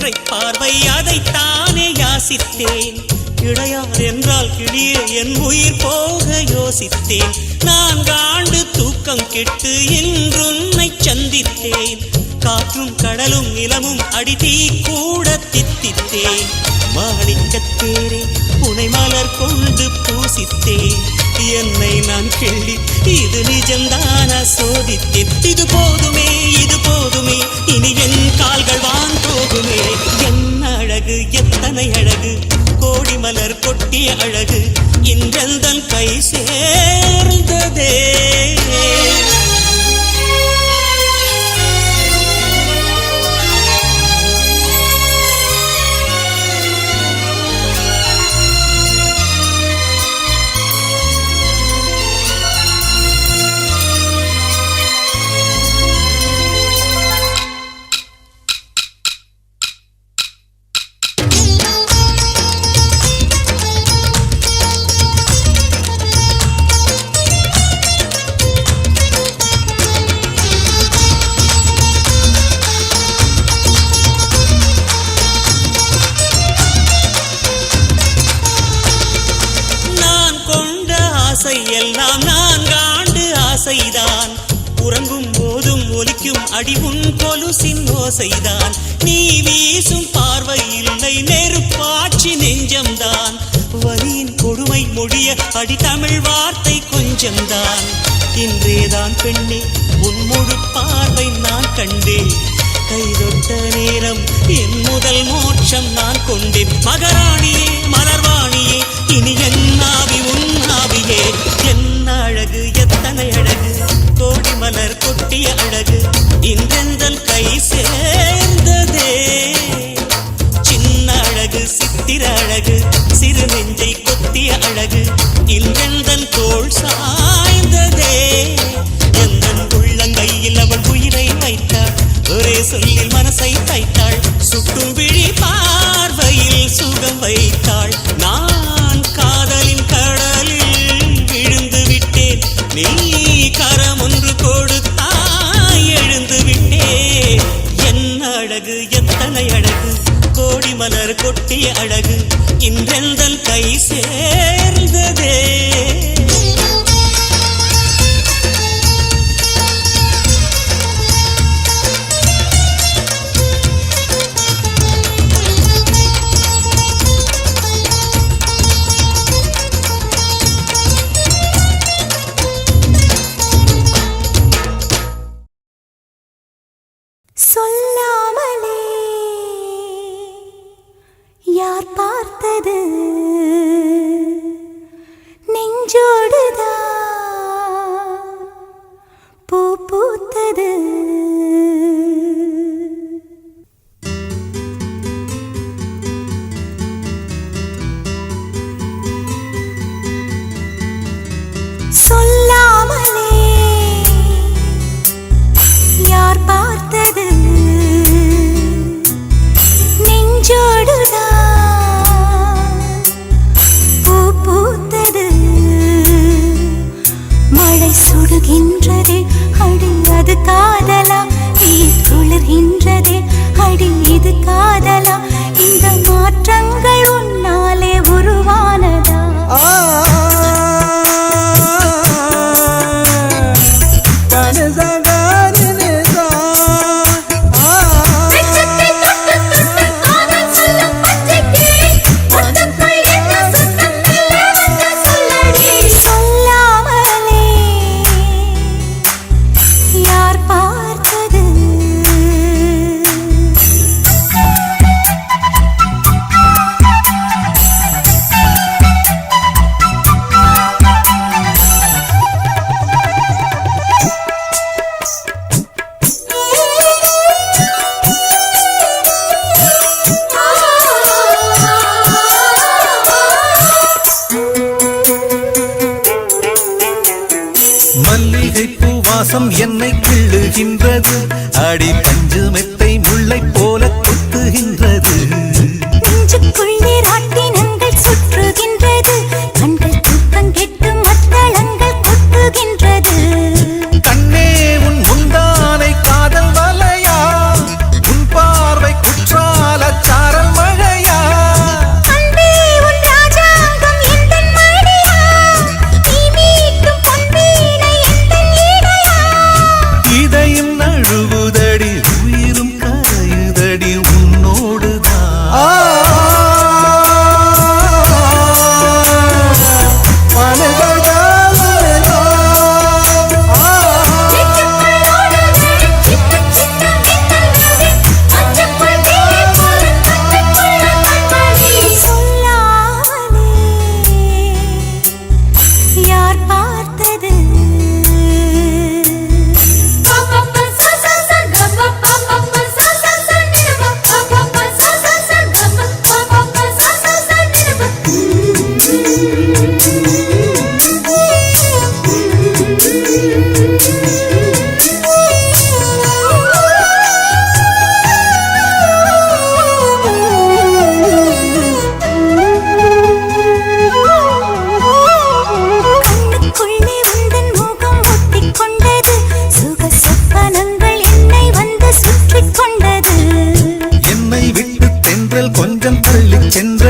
ஒற்றை பார்வை அதைத்தானே யாசித்தேன். கிடையார் என்றால் கிளியே என் உயிர் போக யோசித்தேன். 4 ஆண்டு தூக்கம் கெட்டு இன்றுன்னை சந்தித்தேன். காற்றும் கடலும் நிலமும் அடிதீ கூட தித்தித்தேன். மாணிக்கத்தேரே உனை மலர் கொண்டு பூசித்தேன். என்னை நான் கிள்ளி இது நிஜம்தானா சோதித்தேன். இது போதுமே இது போதுமே இனி என் கால்கள் வான் போகுமே. என்ன அழகு எத்தனை அழகு கோடி மலர் கொட்டிய அழகு இன்றெந்தன் கை சேர்ந்ததே. எல்லாம் 4 ஆண்டு ஆசைதான். உறங்கும் போதும் ஒலிக்கும் அடி உன் கொலுசின் ஓசைதான். நீ வீசும் பார்வை இல்லை நெருப்பாட்சி நெஞ்சம்தான். வலியின் கொடுமை மொழிய அடி தமிழ் வார்த்தை கொஞ்சம்தான். இன்றேதான் பெண்ணே உன் முழு பார்வை நான் கண்டேன். கைதொட்ட நேரம் என் முதல் மோட்சம் நான் கொண்டேன். மகராணியே மலர்வாணியே இனி என் ஆவி உன் ஆவியே. என்ன அழகு எத்தனை அழகு கோடி மலர் கொட்டிய அழகு இன்றெந்தன் கை சேர்ந்ததே. சின்ன அழகு சித்திர அழகு சிறு நெஞ்சை கொத்திய அழகு இன்றெந்தன் தோள் சாய்ந்ததே. எந்தன் உள்ளங்கையில் அவள் உயிரை வைத்தாள். ஒரே சொல்லில் மனசை தைத்தாள். சுட்டும் விழி பார்வையில் சுகம் வைத்தாள். நான் காதலின் கடலில் விழுந்து விட்டேன். நீ கரம் ஒன்று கொடுத்தாய் எழுந்து விட்டேன். என்ன அழகு எத்தனை அழகு கோடி மலர் கொட்டிய அழகு இன்றெந்தன் கை சேர்ந்ததே. சொல்லாமலே யார் பார்த்தது நெஞ்சோடு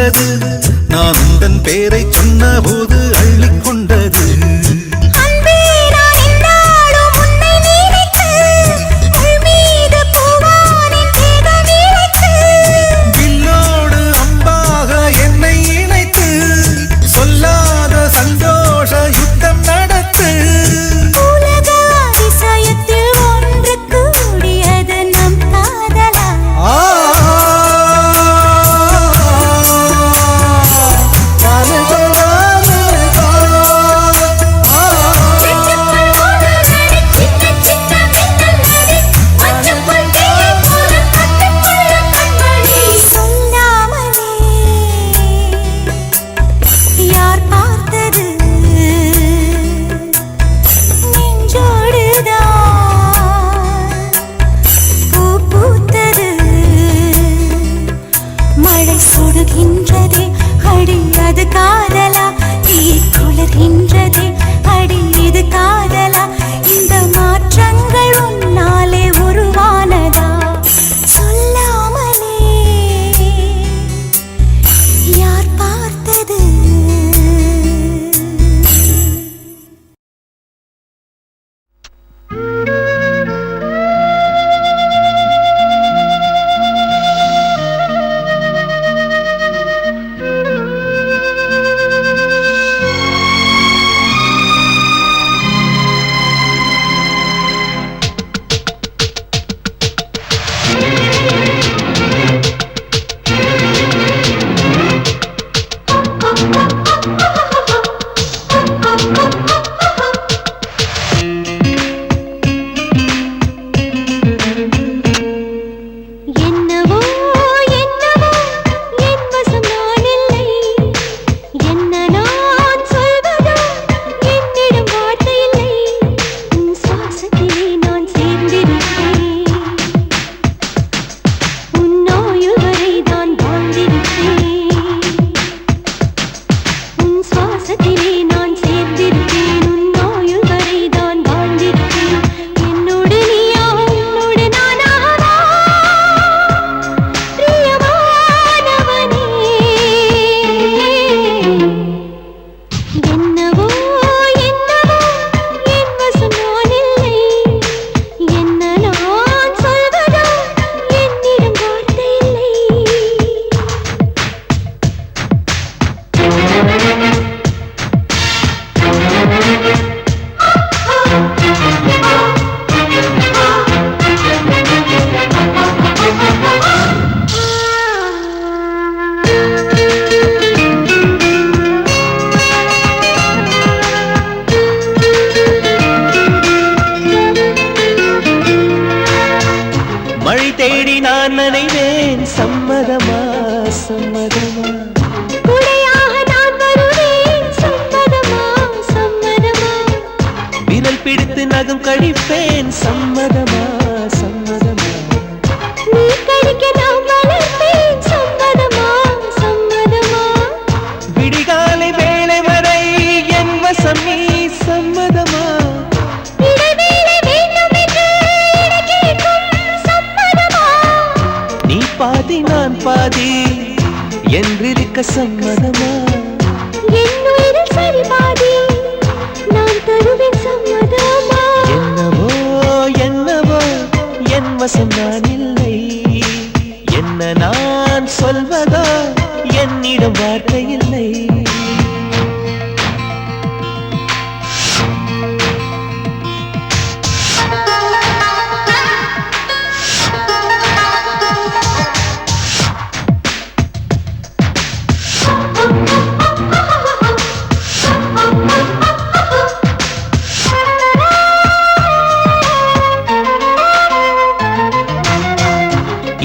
வந்தது நான் உந்தன் பேரை சொன்ன போது அள்ளிக்கொண்டது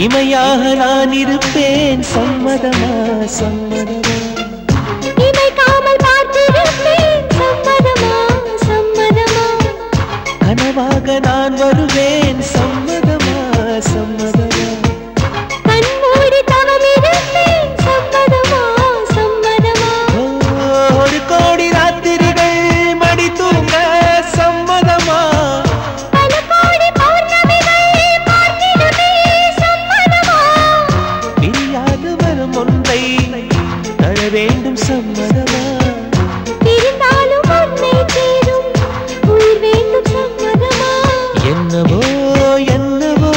இமையாக நான் இருப்பேன் சம்மதமா சம்மதமா இமைக்காமல் பார்த்திருப்பேன் சம்மதமா சம்மதமா கனவாக நான் வருவேன் சம்மதமா சம்மதமா கண்மூடி தவம் இருப்பேன் சம்மதமா சம்மதமா ஒரு கோடி ராத்திரிகள் மடி தூங்க சம்மதமா பல கோடி பௌர்ணமிகள் பார்த்திடுமே சம்மதமா பிரியாது வரும் ஒன்றை சம்மதமா? இருந்தாலும் உன்னை சேரும் உயிர் வேண்டும் சம்மதமா? என்னவோ என்னவோ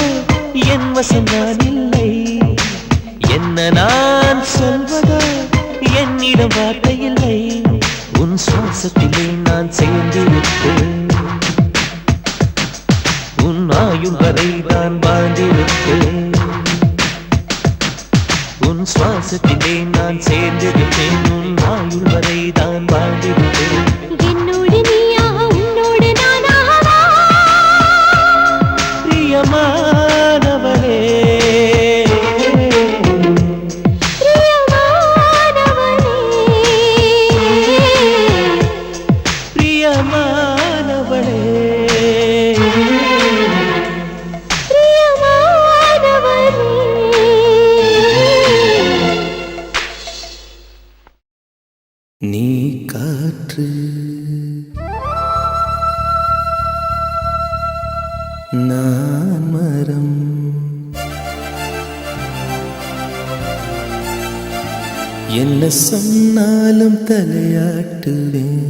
என் வசம் நான் இல்லை. என்ன நான் சொல்வதோ என்னிடம் வார்த்தை இல்லை. உன் சுவாசத்திலே நான் சேர்ந்திருப்பேன். உன் ஆயுள் வரை நான் வாழ்ந்திருப்பேன். உன் சுவாசத்திலே நான் சேர்ந்திருப்பேன். உன் ஆயுள் வரை தான் வாழ்ந்திருப்பேன். என்னோடு நீயாக உன்னோடு நானாகவா? பிரியமானவளே பிரியமானவளே நீ காற்று நான் மரம். என்ன சொன்னாலும் தலையாட்டுவேன்.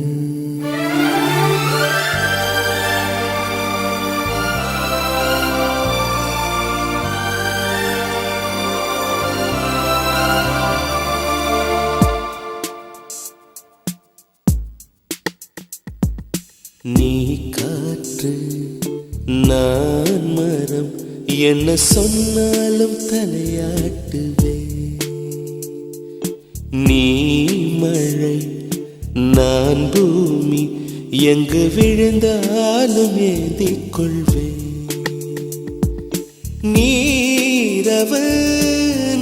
நீ காற்று நான் மரம். என்ன சொன்னாலும் தலையாட்டுவே. நீ மழை நான் பூமி. எங்கு விழுந்தாலும் ஏந்திக் கொள்வேன். நீரவு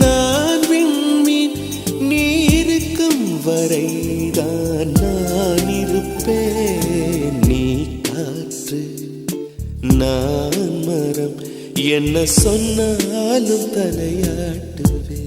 நான் விண்மீன். நீருக்கும் வரைதான் நான் இருப்பேன். நீ காற்று நான் மரம். என்ன சொன்னாலும் தலையாட்டுவே.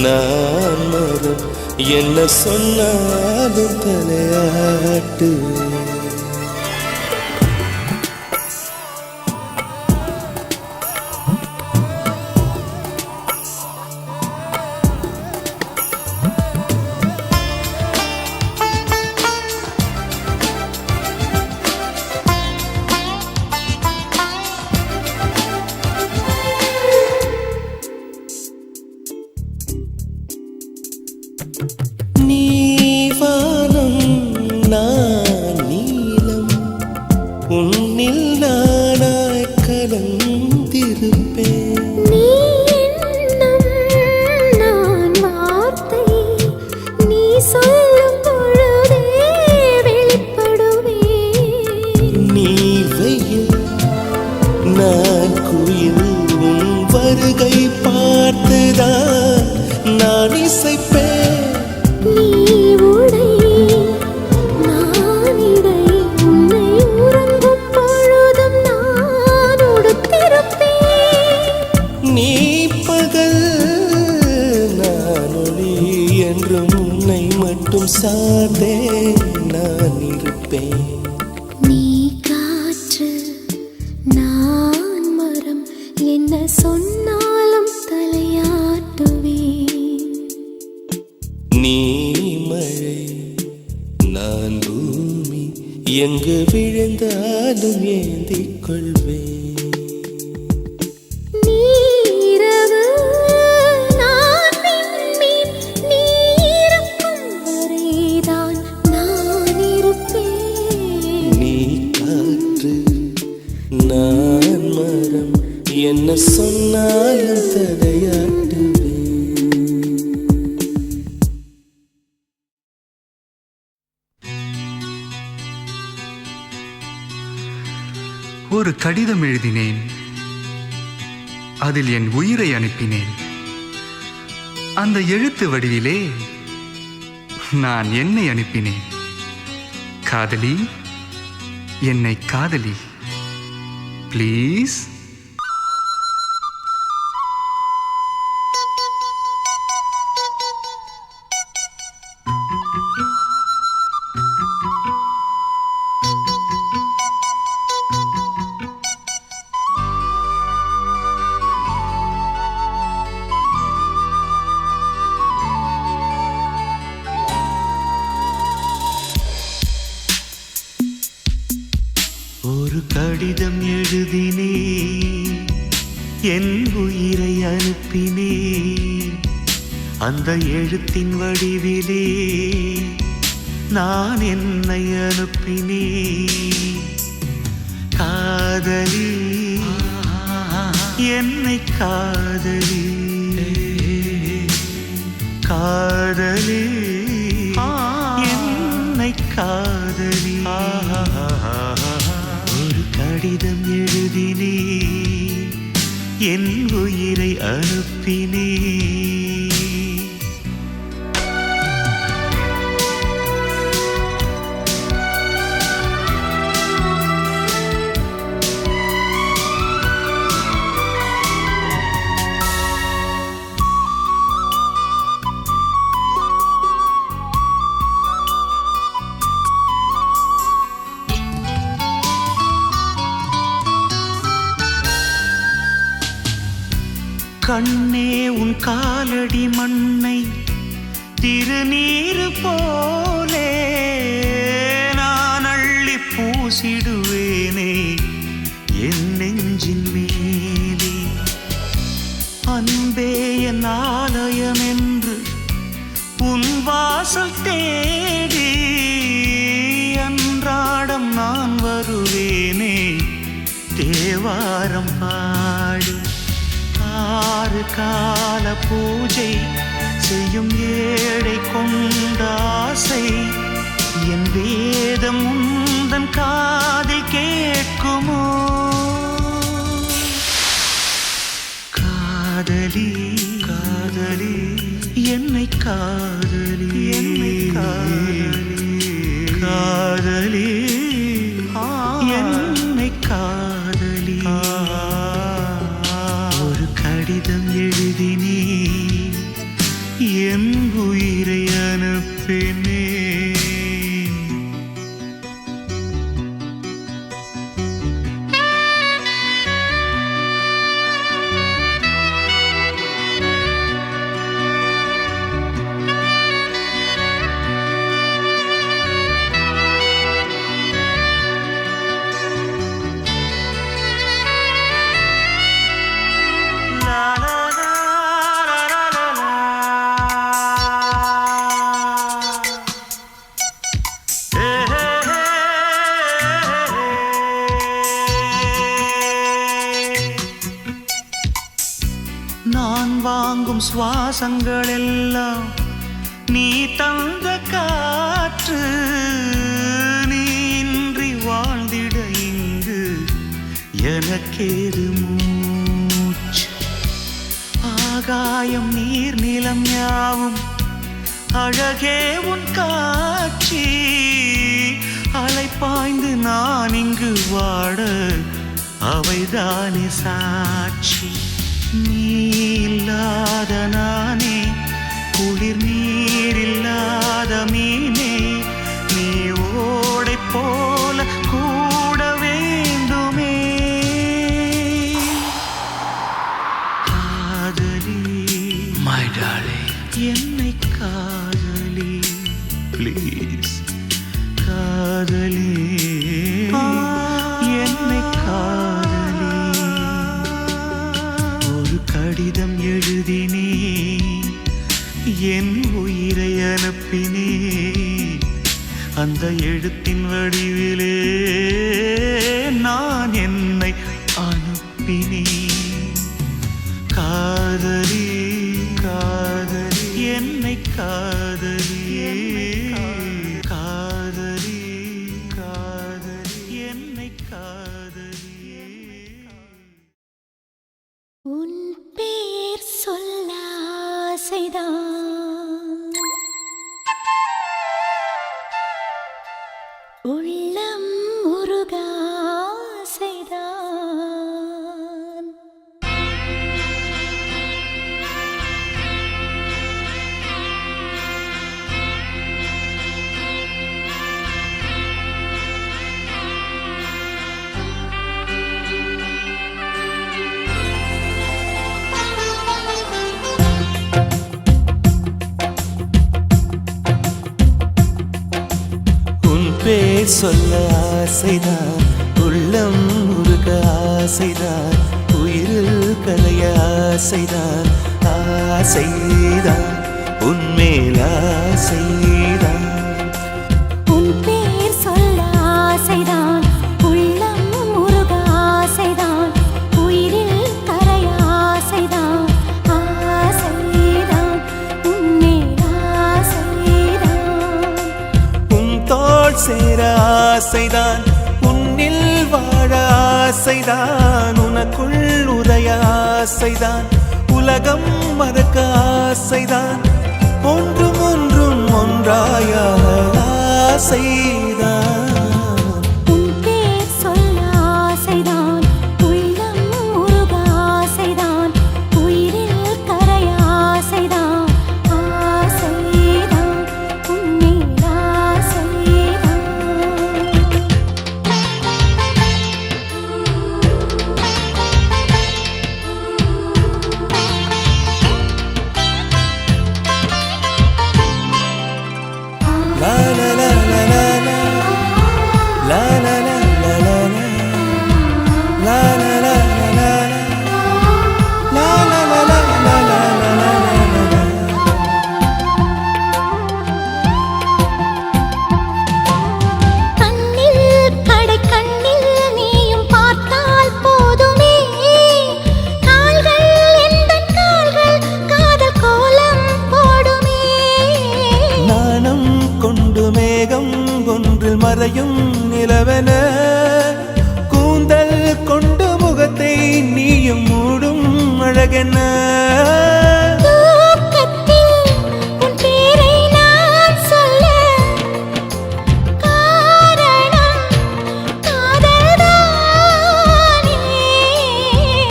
நான் மரம் என்ன சொன்னாலும் தலையாட்டுவேன். நீ வானம் நான் நீ இருப்பேன். நீ காற்று நான் மரம் என்ன சொன்னாலும் தலையாட்டுவேன். நீ மழை நான் பூமி எங்கு விழுந்தாலும் ஏந்திக் கொள்வேன். நீரவு நான் விண்மீன் நீ இருக்கும் வரைதான் நான் இருப்பேன். நீ காற்று நான் மரம் என்ன சொன்னாலும் தலையாட்டுவேன். ஒரு கடிதம் எழுதினேன், அதில் என் உயிரை அனுப்பினேன். அந்த எழுத்து வடிவிலே நான் என்னை அனுப்பினேன். காதலி, என்னை காதலி, ப்ளீஸ். ஒரு கடிதம் எழுதினே, என் உயிரை அனுப்பினே. அந்த எழுத்தின் வடிவிலே நான் என்னை அனுப்பினே. காதலி, என்னை காதலி, காதலி, என்னை காதலி. ஒரு கடிதம் எழுதினே, என் உயிரை அனுப்பினே. கண்ணே, உன் காலடி மண்ணை திருநீரு போலே நான் அள்ளி பூசிடுவேனே என் நெஞ்சின் மேலே. அன்பே என் ஆலயம் என்று உன் வாசல் தேடி அன்றாடம் நான் வருவேனே தேவாரம் பாடி. ஆறு கால பூஜை செய்யும் ஏழை கொண்ட ஆசை என் வேதம் உந்தன் காதில் கேட்குமோ? காதலி, காதலி, என்னை காதலி, என்னை காதலி, காதலி, என்னை காதலி. ஒரு கடிதம் எழுதினே, என் உயிரை அனுப்பினே. நான் வாங்கும் சுவாசங்கள் எல்லாம் நீ தந்த காற்று. நீன்றி வாழ்ந்திட இங்கு எனக்கேது மூச்சு. ஆகாயம் நீர் நிலம் யாவும் அழகே உன் காட்சி. அலை பாய்ந்து நான் இங்கு வாட அவைதானே சாட்சி. நீ இல்லாத நானே குளிர் நீர் இல்லாத மீனே. நீ ஓடை போ கடிதம் எழுதினே என் உயிரை அனுப்பினே அந்த எழுத்தின் வடிவிலே நான் என்னை அனுப்பினே காதலி காதலி என்னை காதலியே காதலி காதலி என்னை காதலியே உன் பேர் சொல்ல ஆசைதான் உள்ளம் உருக ஆசைதான் பேர் சொல்ல ஆசைதான் உள்ளம் உருக ஆசைதான் உயிரில் கலைய ஆசைதான் ஆசைதான் உன்மேல் ஆசைதான் உன் பேர் சொல்ல ஆசைதான் உள்ளம் உருக ஆசைதான் உயிரில் கரைய ஆசைதான் ஆசைதான் உன்மேல் ஆசைதான் உன் தோள் சேர ஆசைதான் உன்னில் வாழ ஆசைதான் உனக்குள் உதய ஆசைதான் உலகம் மறக்க ஆசைதான் ஒன்றும் ஒன்றும் ஒன்றாய ஆசைதான் உன் பேர் சொல்ல ஆசைதான் உள்ளம் உருக ஆசைதான் உயிரில் கரைய ஆசைதான் ஆசைதான் உன்மேல் ஆசைதான் la la la la la la la la la la la la la la la கண்ணில் கடை கண்ணில் நீயும் பார்த்தால் போதுமே கால்கள் எந்தன் கால்கள் காதல் கோலம் போடுமே நாணம் கொண்டு மேகம் ஒன்றில் மறையும் நிலவென கூந்தல் கொண்டு முகத்தை நீயும் மூடும் அழகென தூக்கத்தில் உன் பேரை நான் சொல்ல காரணம் காதல்தானே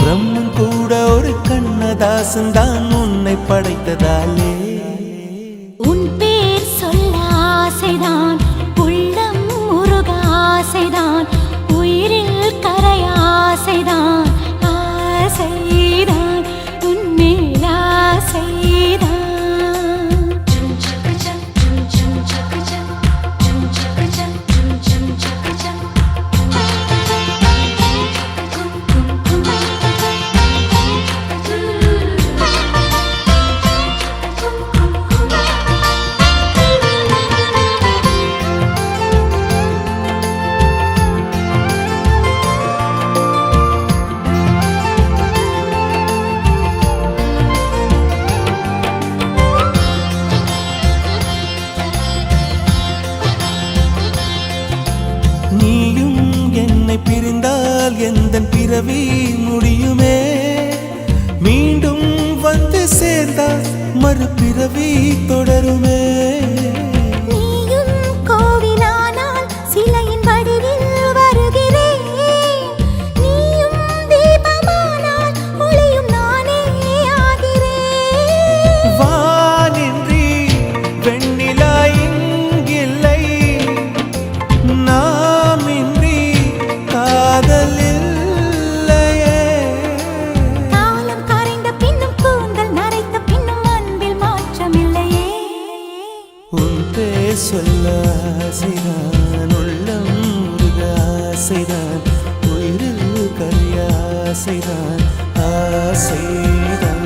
பிரம்மன் கூட ஒரு கண்ணதாசன் தான் உன்னை படைத்ததாலே உன் பேர் சொல்ல ஆசைதான் உள்ளம் உருக ஆசைதான் உயிரில் கரைய ஆசைதான் ஆசைதான் உன்மேல் ஆசைதான் நீயும் என்னை பிரிந்தால் எந்தன் பிறவி முடியுமே மீண்டும் வந்து சேர்ந்தால் மறுபிறவி தொடருமே நீயும் கோவிலானால் சிலையின் வடிவில் வருகிறேன் நீயும் தீபமானால் ஒளியும் நானே ஆகிறேன் வானின்றி வெண்ணிலா இங்கில்லை நாமின்றி காதல் இல்லையே காலம் கரைந்த பின்னும் கூந்தல் நரைத்த பின்னும் அன்பில் மாற்றமில்லையே உன் பேர் சொல்ல ஆசைதான் உள்ளம் உருக ஆசைதான் உயிரில் கரிய ஆசைதான் ஆசைதான்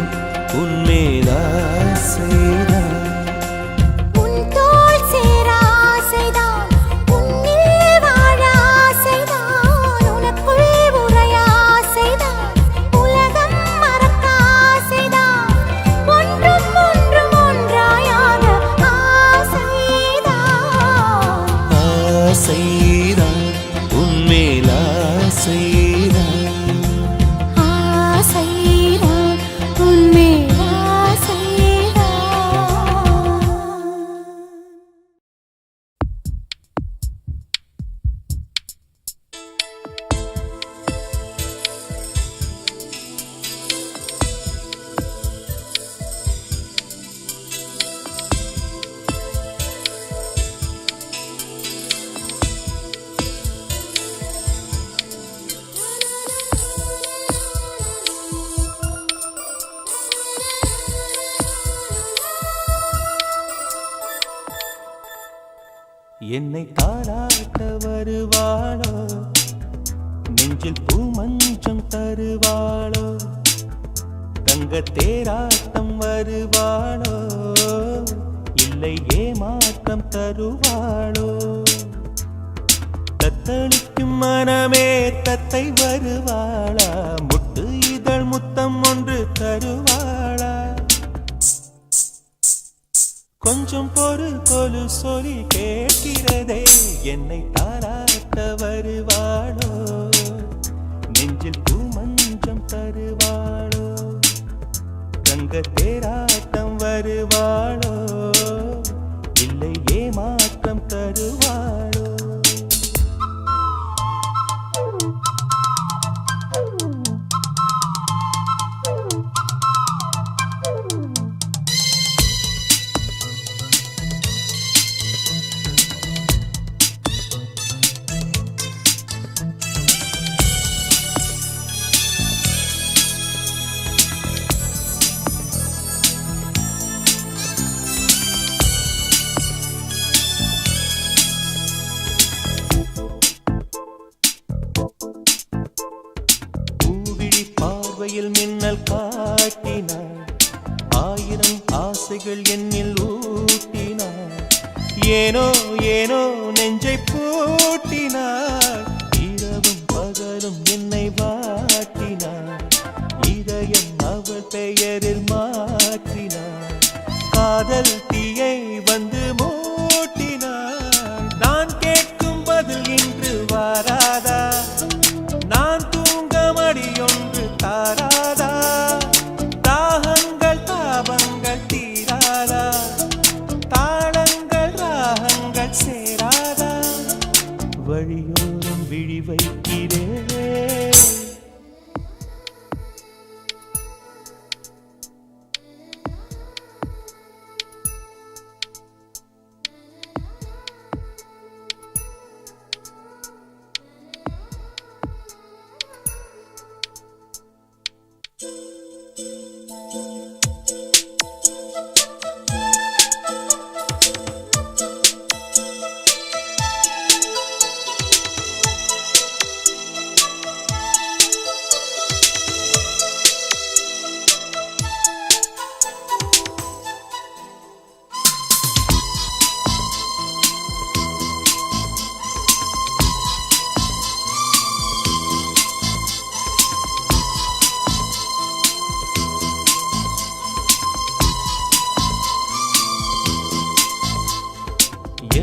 என்னை தாராட்ட வருவாளோ, நெஞ்சில் பூமஞ்சம் தருவாளோ, தங்க தேராட்டம் வருவாளோ, இல்லை ஏமாற்றம் தருவாளோ. தத்தளிக்கும் மனமே தத்தை வருவாளா, முட்டு இதழ் முத்தம் ஒன்று தருவாளா. கொஞ்சம் பொறு கொலு சொல்லி கேட்கிறதே, என்னை தாராட்ட வருவாளோ, நெஞ்சில் பூமஞ்சம் தருவாளோ, தங்க தேராட்டம் வருவாளோ, இல்லை ஏமாற்றம் தருவாளோ. மின்னல் காட்டினாள், ஆயிரம் ஆசைகள் என்னில் ஊட்டினாள், ஏனோ ஏனோ நெஞ்சை பூட்டினாள், இரவும் பகலும் என்னை வாட்டினாள், இதயம் அவள் பெயரில் மாற்றினாள், காதல் தீயை வந்து மூட்டினாள். நான் கேட்கும் பதில் இன்று வாராதா, நான் தூங்க மடியொன்று தாராதா, தாகங்கள் தாபங்கள் தீராதா, தாளங்கள் ராகங்கள் சேராதா, வழியோரம் விழி வைக்கிறேன்.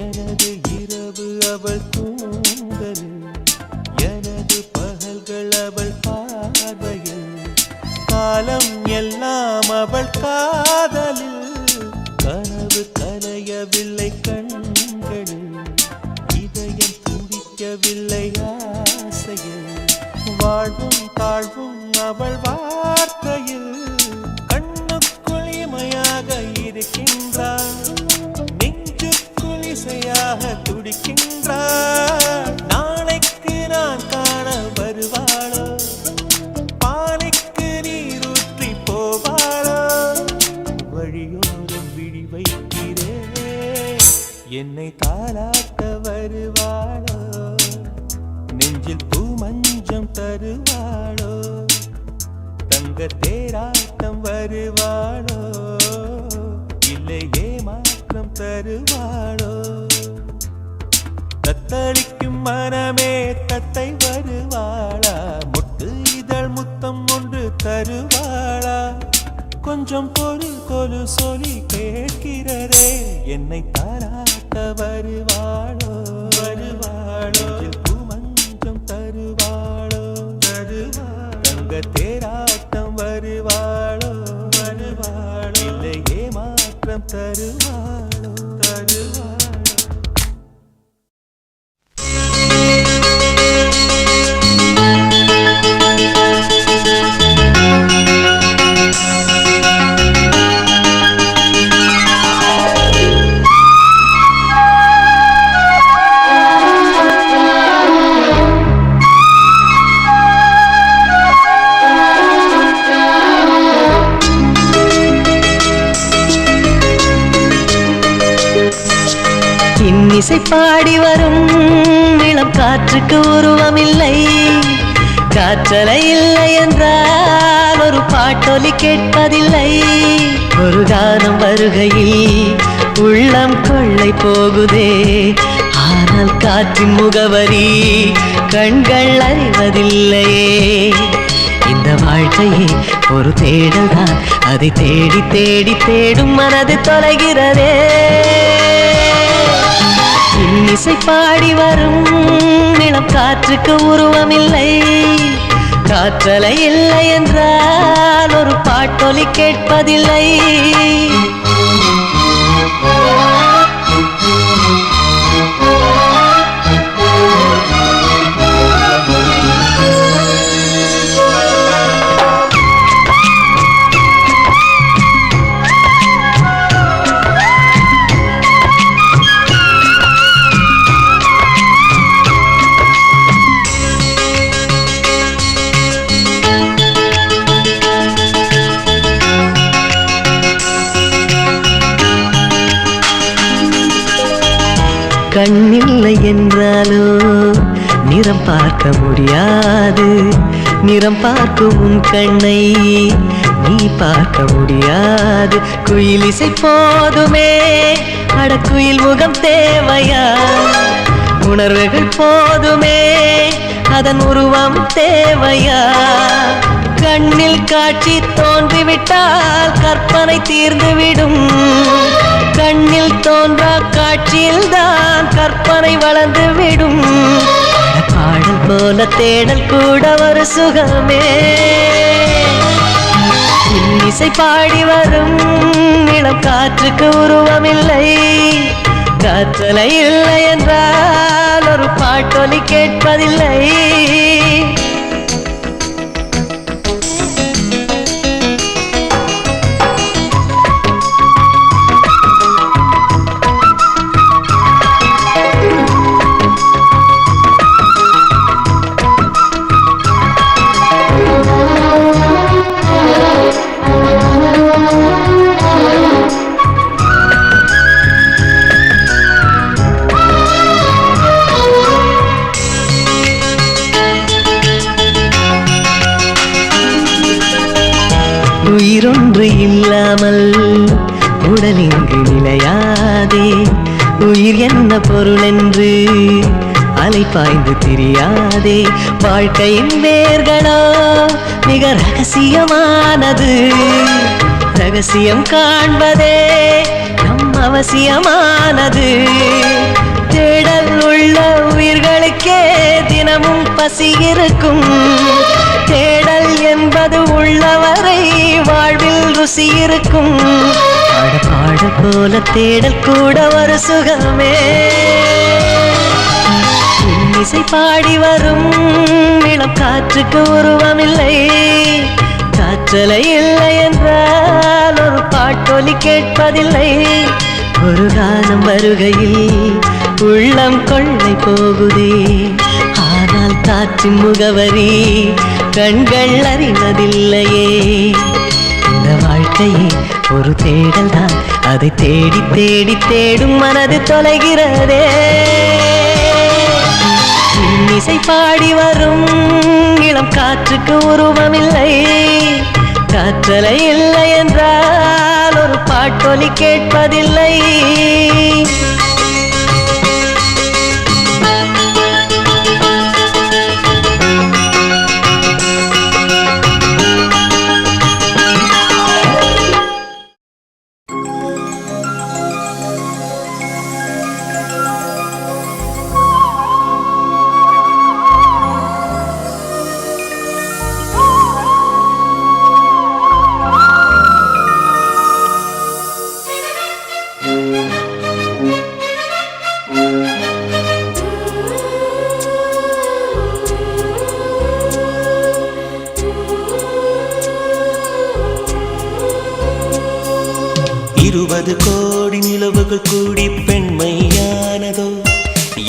எனது இரவு அவள் தூங்கலில், எனது பகல்கள் அவள் பார்வையில், காலம் எல்லாம் அவள் காதலில், கனவு கலையவில்லை கண்களில், இதயம் துடிக்கவில்லை ஆசையில், வாழ்வும் தாழ்வும் அவள் வார்த்தையில், கண்ணுக்குள் இமையாக இருக்கின்றாள், இசையாக துடிக்கின்றாள், நாளைக்கு நான் காண வருவாளோ, பாலைக்கு நீரூற்றி போவாளோ, வழியோரம் விழி வைக்கிறேன், என்னை தாராட்ட வருவாளோ, நெஞ்சில் பூமஞ்சம் தருவாளோ, தங்க தேராட்டம் வருவாளோ, இல்லை ஏமாற்றம் தருவாளோ. தத்தளிக்கும் மனமே தத்தை வருவாளா, முட்டு இதழ் முத்தம் ஒன்று தருவாளா, கொஞ்சம் பொறு கொலு சொல்லி கேட்கிறதே, என்னை தாராட்ட வருவாளோ, வருவாளோ, பூமஞ்சம் தருவாளோ, தருவாளோ, தங்க தேராட்டம் வருவாளோ, வருவாளோ, இல்லை ஏமாற்றம் தருவாளோ, தருவாளோ. இன்னிசை பாடி வரும் இளம் காற்றுக்கு உருவமில்லை, காற்றலை இல்லை என்றால் ஒரு பாட்டொலி கேட்பதில்லை. ஒரு கானம் வருகையில் உள்ளம் கொள்ளை போகுதே, ஆனால் காற்றின் முகவரி கண்கள் அறிவதில்லையே. இந்த வாழ்க்கையே ஒரு தேடல் தான், அதை தேடி தேடி தேடும் மனது தொலைகிறதே. இன்னிசை பாடி வரும் இளம் காற்றுக்கு உருவமில்லை, காற்றலை இல்லை என்றால் ஒரு பாட்டொலி கேட்பதில்லை. கண்ணில்லை என்றாலோ நிறம் பார்க்க முடியாது, நிறம் பார்க்கும் உன் கண்ணை நீ பார்க்க முடியாது. குயில் இசை போதுமே, அடக்குயில் முகம் தேவையா? உணர்வுகள் போதுமே, அதன் உருவம் தேவையா? கண்ணில் காட்சி தோன்றிவிட்டால் கற்பனை தீர்ந்துவிடும், கண்ணில் தோன்றா காட்சியில் தான் கற்பனை வளர்ந்து விடும். பாடல் போல தேடல் கூட ஒரு சுகமே. இன்னிசை பாடி வரும் இளம் காற்றுக்கு உருவமில்லை, காற்றலை இல்லை என்றால் ஒரு பாட்டொலி கேட்பதில்லை. உயிரொன்று இல்லாமல் உடல் இங்கு நிலையாதே, உயிர் என்ன பொருள் என்று அலைப்பாய்ந்து தெரியாதே. வாழ்க்கையின் வேர்களோ மிக ரகசியமானது, ரகசியம் காண்பதே நம் அவசியமானது. தேடல் உள்ள உயிர்களுக்கே தினமும் பசி இருக்கும், தேடல் என்பது உள்ளவரை வாழ்வில் ருசி இருக்கும். பாடல் போல தேடல் கூட ஒரு சுகமே. இன்னிசை பாடி வரும் இளம் காற்றுக்கு உருவமில்லை, காற்றலை இல்லை என்றால் ஒரு பாட்டொலி கேட்பதில்லை. ஒரு கானம் வருகையில் உள்ளம் கொள்ளை போகுதே, ஆனால் காற்றின் முகவரி கண்கள் அறிவதில்லையே. இந்த வாழ்க்கையே ஒரு தேடல் தான், அதை தேடி தேடி தேடும் மனது தொலைகிறதே. இன்னிசை பாடி வரும் இளம் காற்றுக்கு உருவமில்லை, காற்றலை இல்லை என்றால் ஒரு பாட்டொலி கேட்பதில்லை. இருபது கோடி நிலவுகள் கூடி பெண்மையானதோ,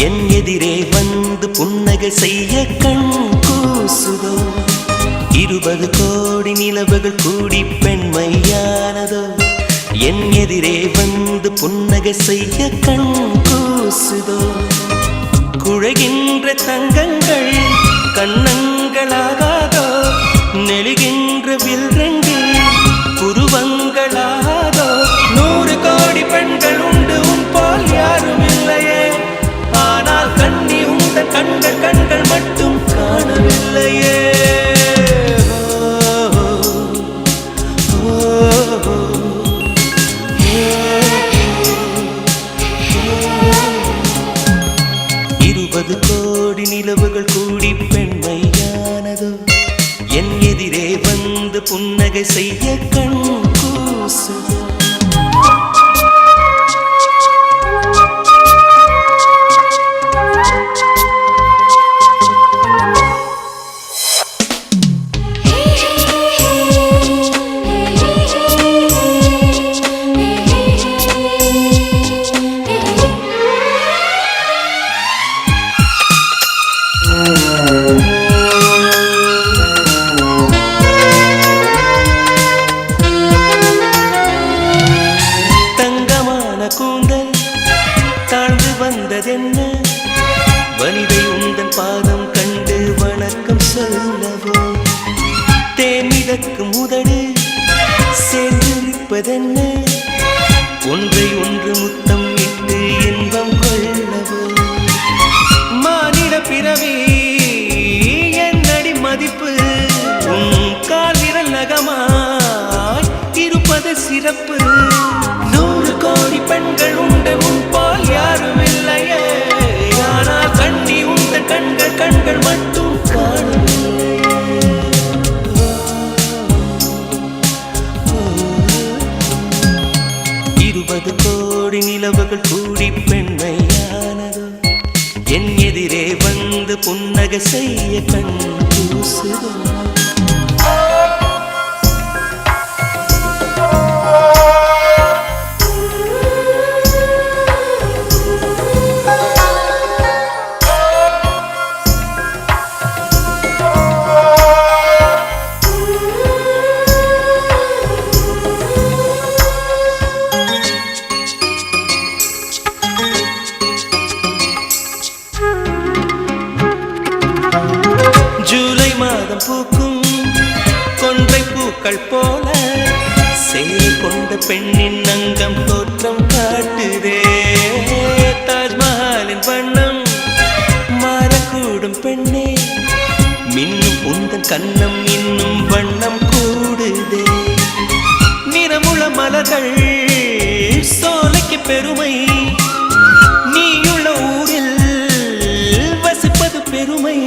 என் எதிரே வந்து புன்னகை செய்ய கண் கூசுதோ. 20 கோடி நிலவுகள் கூடி பெண்மையானதோ, என் எதிரே வந்து புன்னகை செய்ய கண் கூசுதோ குழைகின்ற தங்கங்கள் கண்ணங்களாகாதோ நெழுகின்ற வில்ரெண்டு புருவங்களாகாதோ 100 கோடி பெண்கள் உண்டு உன் போல் யாரும் இல்லையே ஆனால் கண்ணி உந்த கண்கள் மட்டும் காணவில்லையே கோடி நிலவுகள் கூடி பெண்மையானதோ என் எதிரே வந்து புன்னகை செய்ய கண் கூசுதோ வனிதை உந்தன் பாதம் கண்டு வணக்கம் சொல்லவோ தேமிதற்கு முதடு சேர்ந்திருப்பதென்ன ஒன்றை ஒன்று முத்தம் இட்டு இன்பம் கொள்ளவோ மானிட பிறவி என்னடி மதிப்பு உன் கால் விரல் நகமாய் இருப்பது சிறப்பு 100 கோடி பெண்கள் உண்டு உன் போல் யாரும் இல்லையே ஆனால் கண்ணி உந்த கண்கள் மட்டும் காணவில்லையே 20 கோடி நிலவுகள் கூடி பெண்மையானதோ என் எதிரே வந்து புன்னகை செய்ய கண் கூசுதோ ஜூலை மாதம் பூக்கும் கொன்றை பூக்கள் போல சேலை கொண்ட பெண்ணின் அங்கம் தோற்றம் காட்டுதே தாஜ்மஹாலின் வண்ணம் மாறக்கூடும் பெண்ணே மின்னும் உந்தன் கண்ணம் இன்னும் வண்ணம் கூடுதே நிறமுள மலர்கள் சோலைக்கு பெருமை நீயுள்ள ஊரில் வசிப்பது பெருமை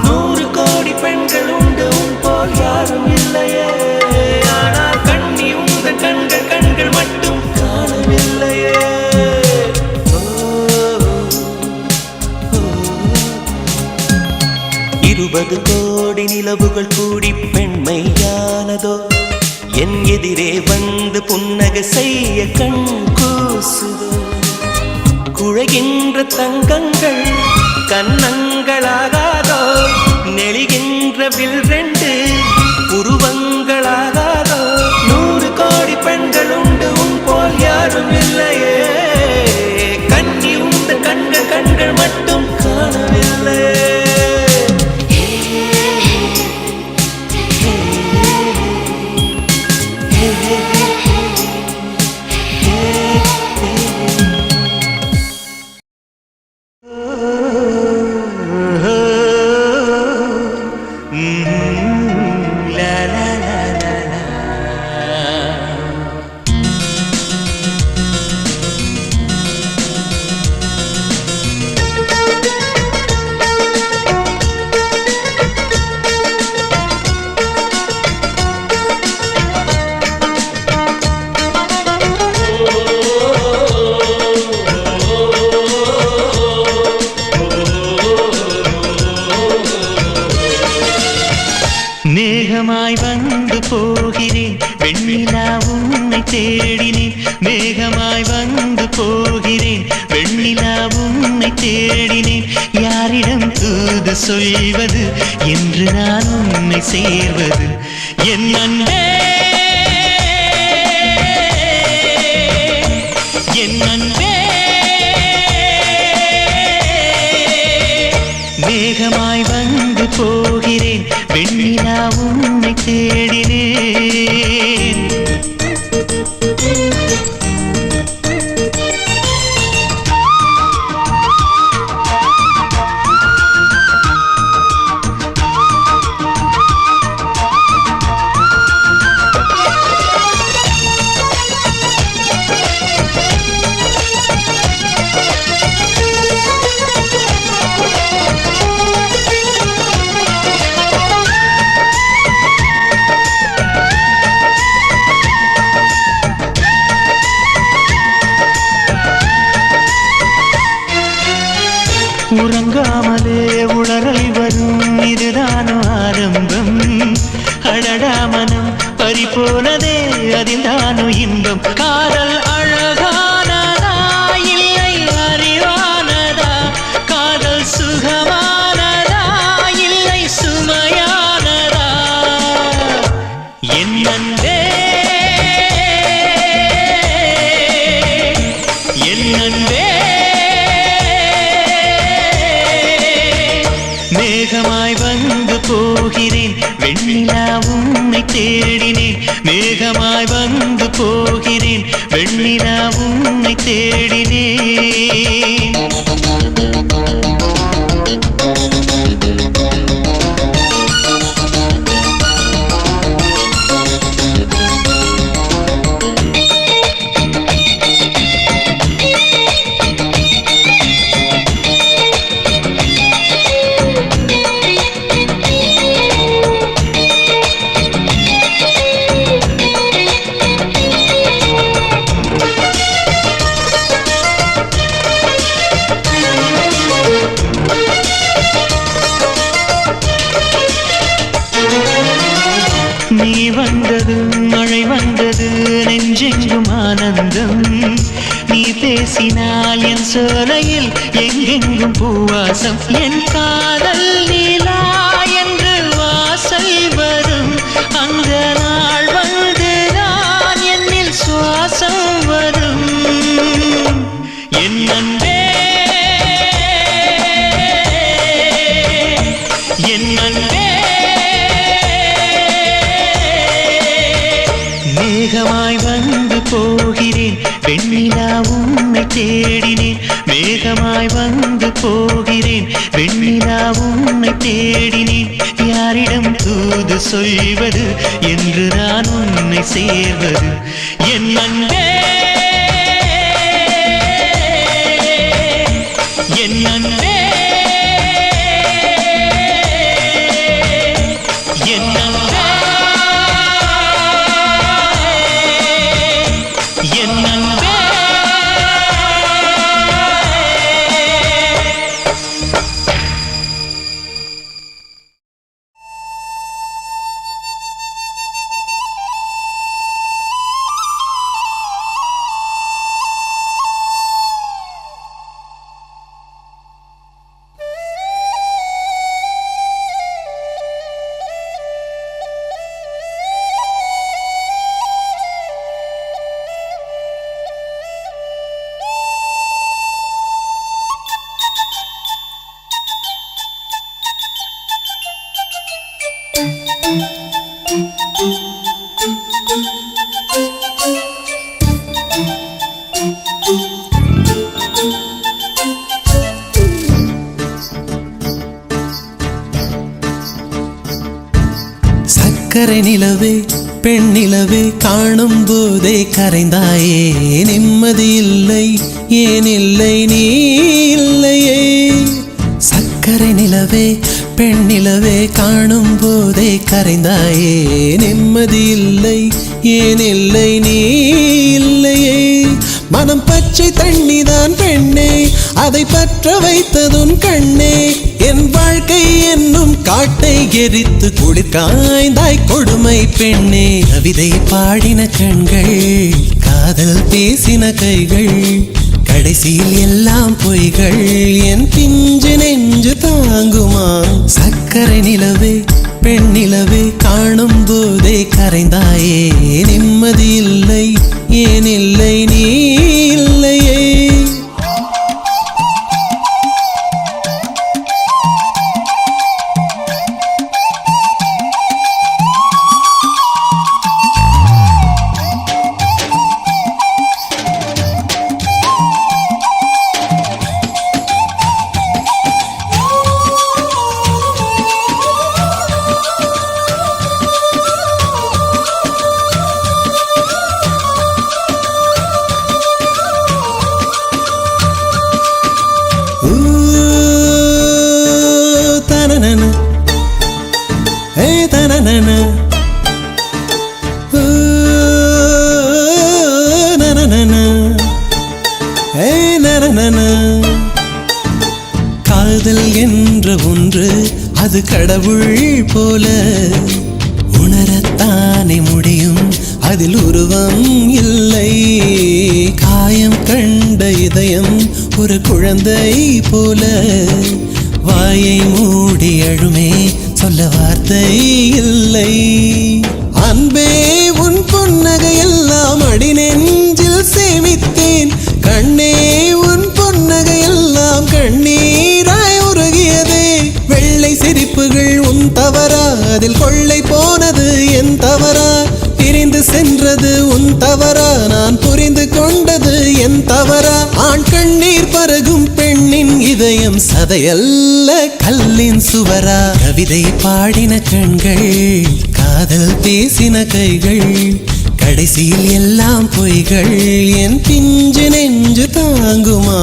100 கோடி பெண்கள் உண்டு உன் போல் யாரும் இல்லையே ஆனால் கண்ணி உந்த கண்கள் மட்டும் காணவில்லையே 20 கோடி நிலவுகள் கூடி பெண்மையானதோ என் எதிரே வந்து புன்னகை செய்ய கண் கூசுதோ குழைகின்ற தங்கங்கள் கண்ணங்களாகாதோ நெழுகின்ற வில்ரெண்டு புருவங்களாகாதோ 100 கோடி பெண்கள் உண்டு உன் போல் யாரும் இல்லையே கண்ணி உந்த கண்கள் மட்டும் காணவில்லையே மேகமாய் வந்து போகிறேன் வெண்ணிலா உன்னை தேடினேன் மேகமாய் வந்து போகிறேன் வெண்ணிலா உன்னை தேடினேன் யாரிடம் தூது சொல்வது என்று நான் உன்னை சேர்வது என் அன்பே மேகமாய் வந்து போகிறேன் வெண்ணிலா உன்னை தேடினேன். உறங்காமலே உளறல் வரும் இதுதானோ ஆரம்பம். அழடா மனம் பறிபோனதே அதில் தானோ இன்பம். காதல் அழகானதா இல்லை அறிவானதா? காதல் சுகமானதா இல்லை சுமையானதா? என் அன்பே என் அன்பே மேகமாய் வந்து போகிறேன் வெண்ணிலா உன்னை தேடினேன். மேகமாய் வந்து போகிறேன் வெண்ணிலா உன்னை தேடினேன். நீ வந்தது மழை வந்தது நெஞ்செங்கும் ஆனந்தம். நீ பேசினால் என் சோலையில் எங்கெங்கும் பூவாசம். என் காதல் நீலா என்று வாசல் வரும். அந்த நாள் வந்து நான் என்னில் சுவாசம் வரும். என் அன்பே என் அன்பே மேகமாய் வந்து போகிறேன் வெண்ணிலா உன்னை தேடினேன். மேகமாய் வந்து போகிறேன் வெண்ணிலா உன்னை தேடினேன். யாரிடம் தூது சொல்வது என்று நான் உன்னை சேர்வது? என் அன்பே என் அன்பே என் அன்பே என் அன்பே. சக்கரை நிலவே பெண்ணிலவே காணும் போதே கரைந்தாயே. நிம்மதி இல்லை ஏன் இல்லை நீ இல்லையே. சக்கரை நிலவே பெண்ணிலவே காணும் போதே கரைந்தாயே. நிம்மதி இல்லை ஏன் இல்லை நீ இல்லையே. மனம் பச்சை தண்ணிதான் பெண்ணே, அதை பற்ற வைத்ததுன் கண்ணே. என் வாழ்க்கை என்னும் காட்டை எரித்து குளிர்காய்ந்தாய் கொடுமை பெண்ணே. கவிதை பாடின கண்கள், காதல் பேசின கைகள், கடைசியில் எல்லாம் பொய்கள். என் பிஞ்சு நெஞ்சு தாங்குமா? சக்கரை நிலவே பெண்ணிலவே காணும் போதே கரைந்தாயே. நிம்மதி இல்லை ஏன் இல்லை நீ இல்லையே. அது கடவுள் போல உணரத்தானே முடியும், அதில் உருவம் இல்லை. காயம் கண்ட இதயம் ஒரு குழந்தை போல வாயை மூடி அழுமே, சொல்ல வார்த்தை இல்லை. அன்பே உன் புன்னகையெல்லாம் அடி நெஞ்சில் சேமித்தேன், கண்ணே உன் புன்னகையெல்லாம் கண்ணீராய் உருகியதே. வெள்ளை சிரிப்புகள் உன் தவறா, அதில் கொள்ளை போனது என் தவறா? பிரிந்து சென்றது உன் தவறா, நான் புரிந்து கொண்டது என் தவறா? ஆண் கண்ணீர் பருகும் பெண்ணின் இதயம் சதையல்ல கல்லின் சுவரா? கவிதை பாடின கண்கள், காதல் பேசின கைகள், கடைசியில் எல்லாம் பொய்கள். என் பிஞ்சு நெஞ்சு தாங்குமா?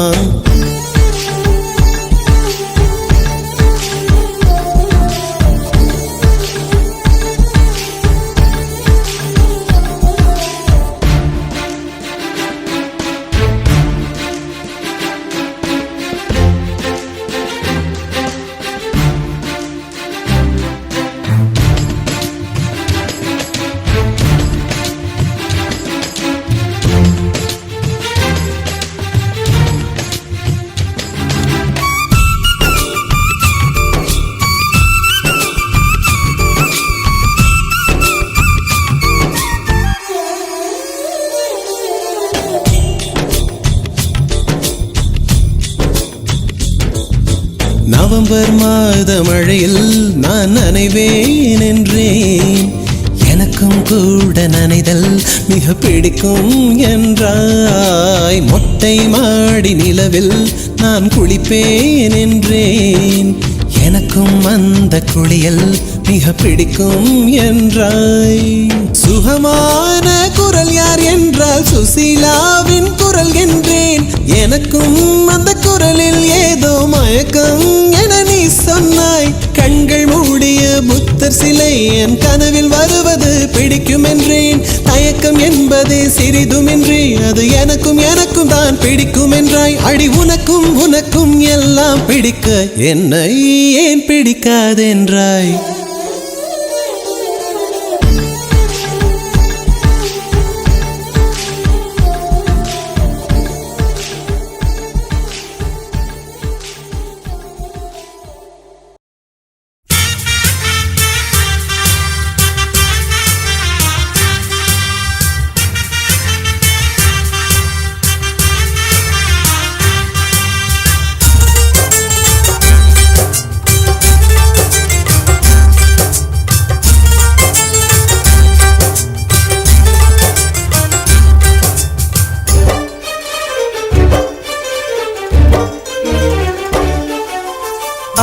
நவம்பர் மாத மழையில் நான் நனைவேன் என்றேன், எனக்கும் கூட நனைதல் மிக பிடிக்கும் என்றாய். மொட்டை மாடி நிலவில் நான் குளிப்பேன் என்றேன், எனக்கும் அந்த குளியல் மிக பிடிக்கும் என்றாய். சுகமான குரல் யார் என்றால் சுசீலாவின் குரல் என்றேன், எனக்கும் அந்த குரலில் ஏதோ மயக்கம் என நீ சொன்னாய். கண்கள் மூடிய புத்தர் சிலை என் கனவில் வருவது பிடிக்கும் என்றேன், தயக்கம் என்பதே சிறிதுமின்றி அது எனக்கும் எனக்கும் தான் பிடிக்கும் என்றாய். அடி உனக்கும் உனக்கும் எல்லாம் பிடிக்க என்னை ஏன் பிடிக்காதென்றாய்?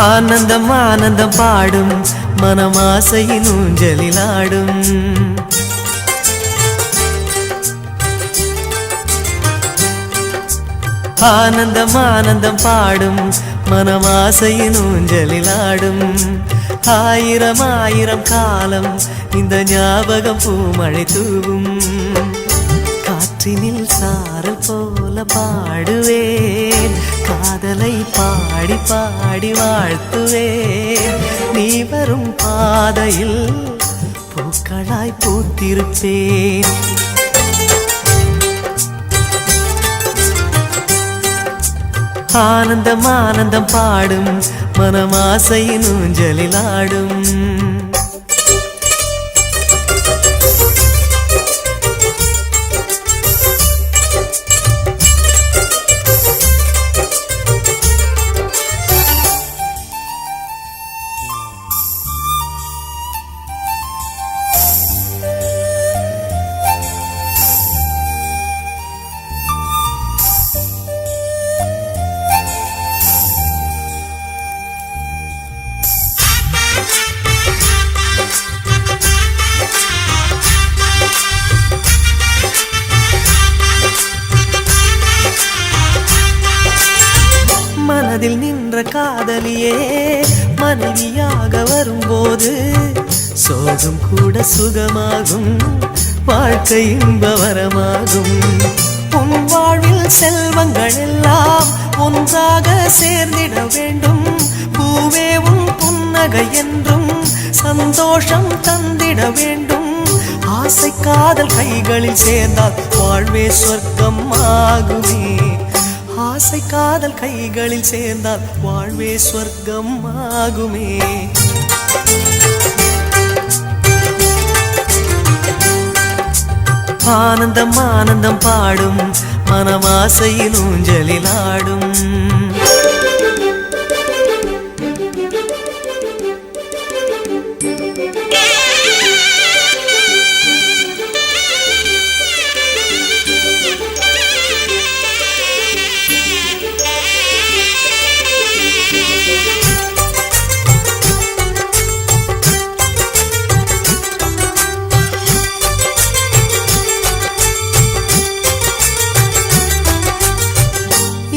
ஆனந்தம் ஆனந்தம் பாடும் மனமாசையின் ஊஞ்சலில் ஆடும். ஆனந்தம் ஆனந்தம் பாடும் மனமாசையின் ஊஞ்சலில் ஆடும். ஆயிரம் ஆயிரம் காலம் இந்த ஞாபகம் பூமழை தூவும். காற்றினில் சாரல் போல பாடுவேன், காதலை பாடி பாடி வாழ்த்துவேன். நீ வரும் பாதையில் பூக்களாய் பூத்திருப்பேன். ஆனந்தம் ஆனந்தம் பாடும் மனமாசையின் ஊஞ்சலில் ஆடும். மனதில் நின்ற காதலியே மனைவியாக வரும்போது சோகம் கூட சுகமாகும், வாழ்க்கை இன்ப வரமாகும். உன் வாழ்வில் செல்வங்கள் எல்லாம் ஒன்றாக சேர்ந்திட வேண்டும். பூவே உன் புன்னகை என்றும் சந்தோஷம் தந்திட வேண்டும். ஆசை காதல் கைகளில் சேர்ந்தால் வாழ்வே சொர்க்கம் ஆகுமே. ஆசை காதல் கைகளில் சேர்ந்தால் வாழ்வே சொர்க்கம் ஆகுமே. ஆனந்தம் ஆனந்தம் பாடும் மனமாசையில் ஊஞ்சலில் ஆடும்.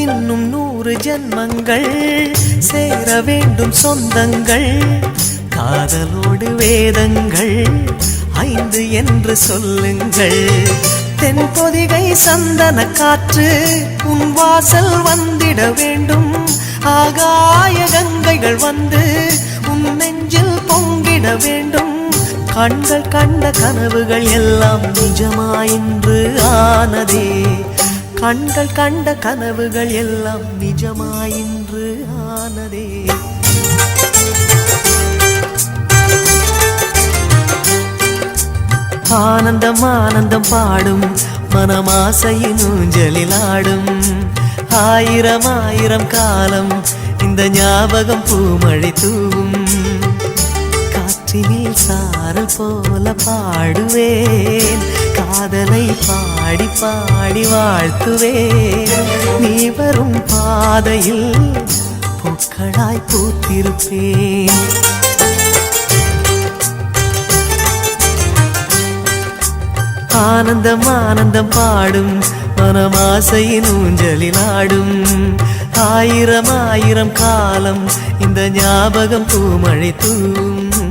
இன்னும் 100 ஜன்மங்கள் சேர வேண்டும் சொந்தங்கள். காதலோடு வேதங்கள் 5 என்று சொல்லுங்கள். தென்பொதிகை சந்தன காற்று உன் வாசல் வந்திட வேண்டும். ஆகாய கங்கைகள் வந்து உன் நெஞ்சில் பொங்கிட வேண்டும். கண்கள் கண்ட கனவுகள் எல்லாம் நிஜமாயின்று ஆனதே. கண்கள் கண்ட கனவுகள் எல்லாம் நிஜமாயின்று ஆனதே. ஆனந்தம் ஆனந்தம் பாடும் மனமாசையின் ஊஞ்சலில் ஆடும். ஆயிரம் ஆயிரம் காலம் இந்த ஞாபகம் பூமழை தூவும். காற்றினில் சாரல் போல பாடுவேன். காதலை பாடி பாடி வாழ்த்துவேன். நீ வரும் பாதையில் பூக்களாய் பூத்திருப்பேன். ஆனந்தம் ஆனந்தம் பாடும் மனமாசையின் ஊஞ்சலில் ஆடும். ஆயிரம் ஆயிரம் காலம் இந்த ஞாபகம் பூமழை தூவும்.